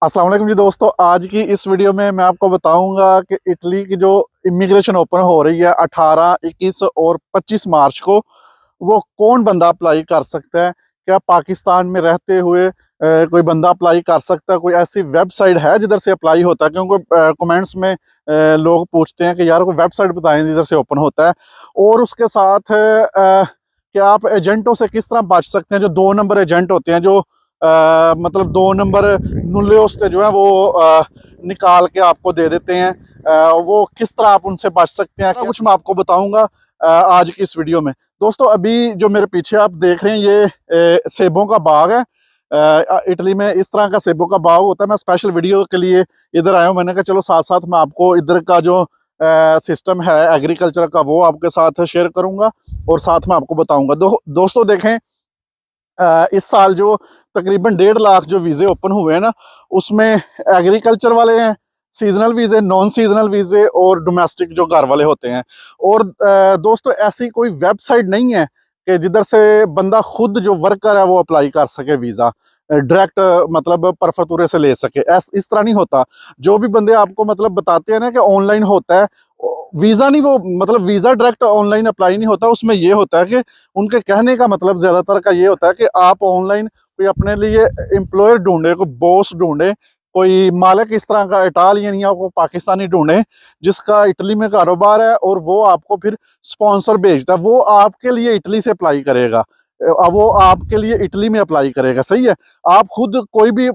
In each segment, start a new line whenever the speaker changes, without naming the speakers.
अस्सलाम वालेकुम जी दोस्तों, आज की इस वीडियो में मैं आपको बताऊंगा कि इटली की जो इमिग्रेशन ओपन हो रही है 18, 21 और 25 मार्च को, वो कौन बंदा अप्लाई कर सकता है। क्या पाकिस्तान में रहते हुए कोई बंदा अप्लाई कर सकता है? कोई ऐसी वेबसाइट है जिधर से अप्लाई होता है? क्योंकि कमेंट्स में लोग पूछते हैं कि यार कोई वेबसाइट बताएं जिधर से ओपन होता है। और उसके साथ कि आप एजेंटों से किस तरह बच सकते हैं। जो 2 नंबर एजेंट होते हैं, जो मतलब 2 नंबर नुल्ले उससे जो है वो निकाल के आपको दे देते हैं, वो किस तरह आप उनसे बच सकते हैं, क्या कुछ मैं आपको बताऊंगा आज की इस वीडियो में। दोस्तों, अभी जो मेरे पीछे आप देख रहे हैं ये सेबों का बाग है। इटली में इस तरह का सेबों का बाग होता है। मैं स्पेशल वीडियो के लिए इधर आया हूँ। मैंने कहा चलो साथ साथ मैं आपको इधर का जो सिस्टम है एग्रीकल्चर का वो आपके साथ शेयर करूंगा और साथ में आपको बताऊंगा। दोस्तों देखें, इस साल जो तकरीबन 1.5 लाख जो वीज़े ओपन हुए हैं ना, उसमें एग्रीकल्चर वाले हैं, सीजनल वीज़े, नॉन सीजनल वीज़े और डोमेस्टिक जो घर वाले होते हैं। और दोस्तों, ऐसी कोई वेबसाइट नहीं है कि जिधर से बंदा खुद जो वर्कर है वो अप्लाई कर सके वीज़ा डायरेक्ट, मतलब परफतूरे से ले सके। इस तरह नहीं होता। जो भी बंदे आपको मतलब बताते हैं ना कि ऑनलाइन होता है, वीज़ा नहीं, वो मतलब वीज़ा डायरेक्ट ऑनलाइन अप्लाई नहीं होता। उसमें ये होता है कि उनके कहने का मतलब ज़्यादातर का ये होता है कि आप ऑनलाइन कोई अपने लिए एम्प्लॉयर ढूंढे, कोई बॉस ढूंढे, कोई मालिक इस तरह का इटालियन या को पाकिस्तानी ढूंढे जिसका इटली में कारोबार है, और वो आपको फिर स्पॉन्सर भेजता है। वो आपके लिए इटली से अप्लाई करेगा, वो आपके लिए इटली में अप्लाई करेगा। सही है। आप खुद कोई भी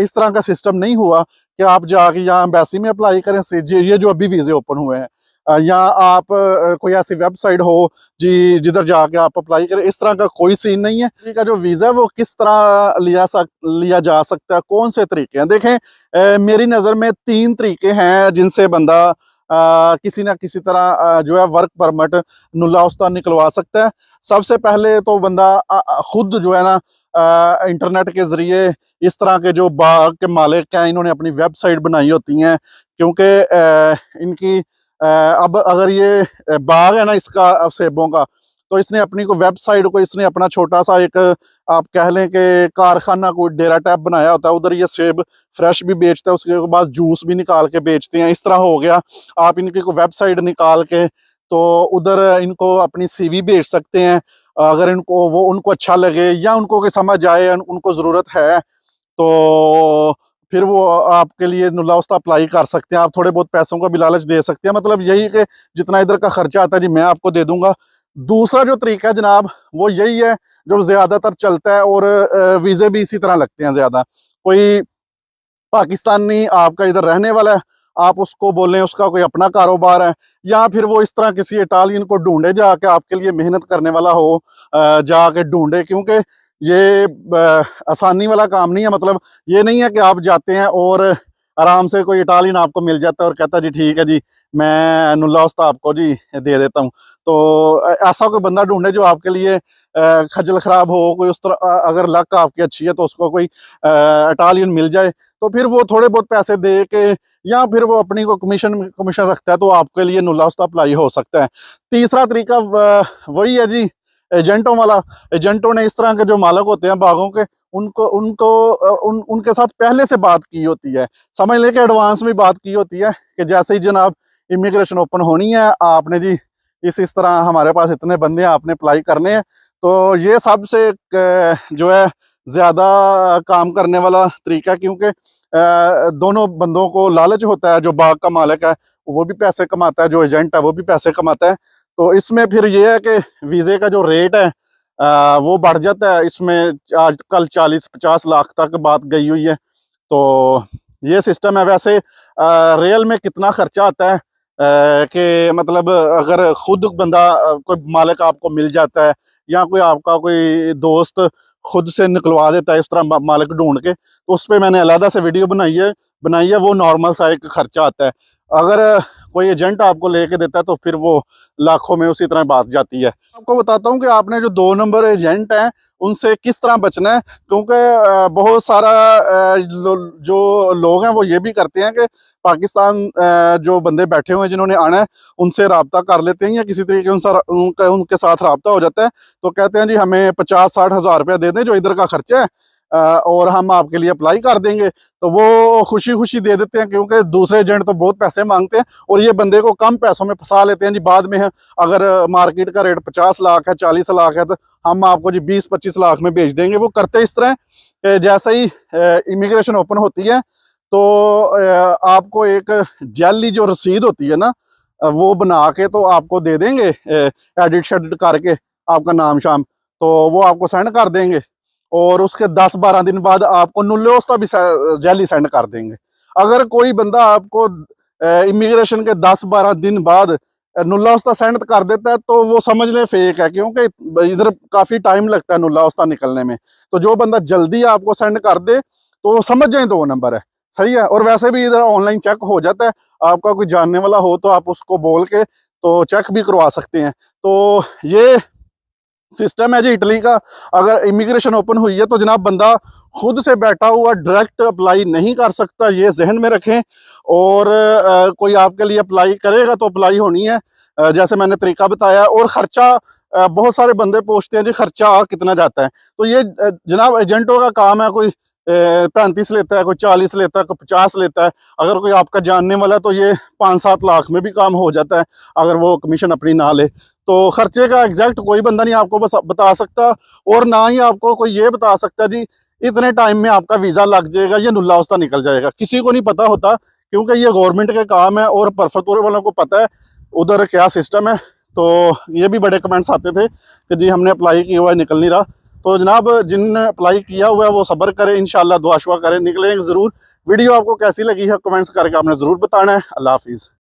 इस तरह का सिस्टम नहीं हुआ कि आप जाके यहाँ एम्बेसी में अप्लाई करें। ये जो अभी वीज़े ओपन हुए हैं, या आप कोई ऐसी वेबसाइट हो जी जिधर जाके आप अप्लाई करें, इस तरह का कोई सीन नहीं है। का जो वीज़ा है वो किस तरह लिया जा सकता है, कौन से तरीके हैं? देखें, मेरी नज़र में 3 तरीके हैं जिनसे बंदा किसी ना किसी तरह जो है वर्क परमिट नुल्ला उस्ता निकलवा सकता है। सबसे पहले तो बंदा खुद जो है ना इंटरनेट के ज़रिए, इस तरह के जो बाग के मालिक हैं इन्होंने अपनी वेबसाइट बनाई होती हैं। क्योंकि इनकी अब अगर ये बाग है ना इसका, अब सेबों का, तो इसने अपनी को वेबसाइट को, इसने अपना छोटा सा एक, आप कह लें कि कारखाना, कोई डेरा टाइप बनाया होता है। उधर ये सेब फ्रेश भी बेचता है, उसके बाद जूस भी निकाल के बेचते हैं। इस तरह हो गया। आप इनकी को वेबसाइट निकाल के तो उधर इनको अपनी सीवी भेज सकते हैं। अगर इनको वो उनको अच्छा लगे या उनको कोई समझ आए, उनको ज़रूरत है, तो फिर वो आपके लिए नुल्ला उस्ता अप्लाई कर सकते हैं। आप थोड़े बहुत पैसों का भी लालच दे सकते हैं। मतलब यही कि जितना इधर का खर्चा आता है जी मैं आपको दे दूंगा। दूसरा जो तरीका है जनाब, वो यही है जो ज़्यादातर चलता है, और वीज़े भी इसी तरह लगते हैं ज़्यादा। कोई पाकिस्तानी आपका इधर रहने वाला है, आप उसको बोलें उसका कोई अपना कारोबार है, या फिर वो इस तरह किसी इटालियन को ढूंढे जाके, आपके लिए मेहनत करने वाला हो, जाके ढूंढे। क्योंकि ये आसानी वाला काम नहीं है। मतलब ये नहीं है कि आप जाते हैं और आराम से कोई इटालियन आपको मिल जाता है और कहता है जी ठीक है जी मैं नुल्ला उस्ता आपको जी दे देता हूँ। तो ऐसा कोई बंदा ढूंढे जो आपके लिए खजल खराब हो, कोई उस तरह, अगर लक आपकी अच्छी है तो उसको कोई इटालियन मिल जाए, तो फिर वो थोड़े बहुत पैसे दे के, या फिर वो अपनी को कमीशन कमीशन रखता है, तो आपके लिए नुल्ला उस्ता अप्लाई हो सकता है। तीसरा तरीका वही है जी, एजेंटों वाला। एजेंटों ने इस तरह के जो मालिक होते हैं बागों के, उनको उनको उनके साथ पहले से बात की होती है, समझ लें कि एडवांस में बात की होती है कि जैसे ही जनाब इमिग्रेशन ओपन होनी है, आपने जी इस तरह हमारे पास इतने बंदे हैं, आपने अप्लाई करने हैं। तो ये सबसे जो है ज़्यादा काम करने वाला तरीका, क्योंकि दोनों बंदों को लालच होता है। जो बाग का मालिक है वो भी पैसे कमाता है, जो एजेंट है वो भी पैसे कमाता है। तो इसमें फिर ये है कि वीज़े का जो रेट है वो बढ़ जाता है। इसमें आजकल 40-50 लाख तक बात गई हुई है। तो ये सिस्टम है। वैसे रियल में कितना खर्चा आता है कि मतलब अगर खुद बंदा कोई मालिक आपको मिल जाता है, या कोई आपका कोई दोस्त खुद से निकलवा देता है इस तरह मालिक ढूंढ के, तो उस पर मैंने अलग से वीडियो बनाई है। वो नॉर्मल सा एक खर्चा आता है। अगर कोई एजेंट आपको लेके देता है तो फिर वो लाखों में उसी तरह बात जाती है। आपको बताता हूँ कि आपने जो 2 नंबर एजेंट हैं उनसे किस तरह बचना है। क्योंकि बहुत सारा जो लोग हैं वो ये भी करते हैं कि पाकिस्तान जो बंदे बैठे हुए हैं जिन्होंने आना है, उनसे रब्ता कर लेते हैं, या किसी तरीके उनके साथ रब्ता हो जाता है, तो कहते हैं जी हमें 50-60 हज़ार रुपया दे दें, जो इधर का खर्चा है और हम आपके लिए अप्लाई कर देंगे, तो वो खुशी खुशी दे देते हैं, क्योंकि दूसरे एजेंट तो बहुत पैसे मांगते हैं और ये बंदे को कम पैसों में फंसा लेते हैं जी। बाद में अगर मार्केट का रेट 50 लाख है, 40 लाख है, तो हम आपको जी 20-25 लाख में बेच देंगे। वो करते इस तरह जैसे ही इमिग्रेशन ओपन होती है तो आपको एक जाली जो रसीद होती है ना, वो बना के तो आपको दे देंगे, एडिट शेडिट करके आपका नाम शाम, तो वो आपको सेंड कर देंगे और उसके 10-12 दिन बाद आपको नुल्लोस्ता भी जाली सेंड कर देंगे। अगर कोई बंदा आपको इमिग्रेशन के 10-12 दिन बाद नुल्लाउस्ता सेंड कर देता है तो वो समझ लें फेक है, क्योंकि इधर काफ़ी टाइम लगता है नुल्लाउस्ता निकलने में। तो जो बंदा जल्दी आपको सेंड कर दे तो समझ जाए 2 नंबर है, सही है। और वैसे भी इधर ऑनलाइन चेक हो जाता है, आपका कोई जानने वाला हो तो आप उसको बोल के तो चेक भी करवा सकते हैं। तो ये सिस्टम है जी इटली का। अगर इमिग्रेशन ओपन हुई है तो जनाब बंदा खुद से बैठा हुआ डायरेक्ट अप्लाई नहीं कर सकता, ये जहन में रखें। और कोई आपके लिए अप्लाई करेगा तो अप्लाई होनी है, जैसे मैंने तरीका बताया। और ख़र्चा बहुत सारे बंदे पूछते हैं जी खर्चा कितना जाता है, तो ये जनाब एजेंटों का काम है। कोई 35 लेता है, कोई 40 लेता है, कोई 50 लेता है। अगर कोई आपका जानने वाला है तो ये 5-7 लाख में भी काम हो जाता है अगर वो कमीशन अपनी ना ले। तो खर्चे का एग्जैक्ट कोई बंदा नहीं आपको बस बता सकता, और ना ही आपको कोई ये बता सकता जी इतने टाइम में आपका वीज़ा लग जाएगा, ये नुल्लाउस्ता निकल जाएगा। किसी को नहीं पता होता, क्योंकि ये गवर्नमेंट के काम है और परफतपुर वालों को पता है उधर क्या सिस्टम है। तो ये भी बड़े कमेंट्स आते थे कि जी हमने अप्लाई किया हुआ है निकल नहीं रहा। तो जनाब जिनने अप्लाई किया हुआ है वो सब्र करें, इंशाल्लाह दुआ शुआ करें, निकलेंगे ज़रूर। वीडियो आपको कैसी लगी है कमेंट्स करके आपने ज़रूर बताना है। अल्लाह हाफिज़।